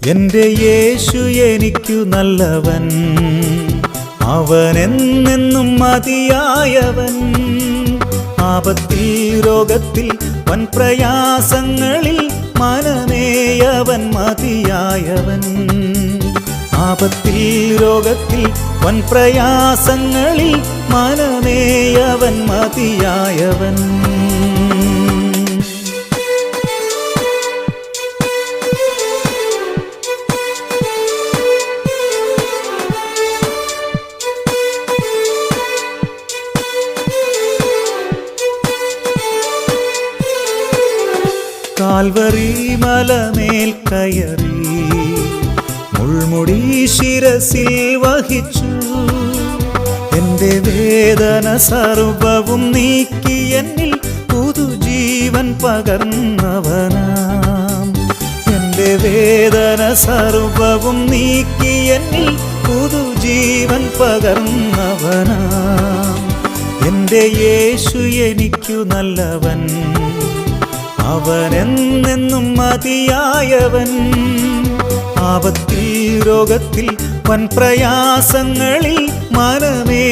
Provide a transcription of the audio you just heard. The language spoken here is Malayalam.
എൻ്റെ യേശു എനിക്കു നല്ലവൻ, അവൻ എന്നെന്നും മതിയായവൻ. ആപത്തിൽ രോഗത്തിൽ വൻ പ്രയാസങ്ങളിൽ മനമേയവൻ മതിയായവൻ. ആപത്തിൽ രോഗത്തിൽ വൻ പ്രയാസങ്ങളിൽ മനമേയവൻ മതിയായവൻ. കാൽവരി മലമേൽ കയറി മുൾമുടി ശിരസിൽ വഹിച്ചു. എൻ്റെ വേദന സർവവും നീക്കി എന്നിൽ പുതുജീവൻ പകർന്നവനാം. എൻ്റെ വേദന സർവവും നീക്കി എന്നിൽ പുതുജീവൻ പകർന്നവനാം. എൻ്റെ യേശു എനിക്കു നല്ലവൻ, അവൻ എന്നെന്നും മതിയായവൻ. ആപത്തിൽ രോഗത്തിൽ വൻ പ്രയാസങ്ങളിൽ മനമേ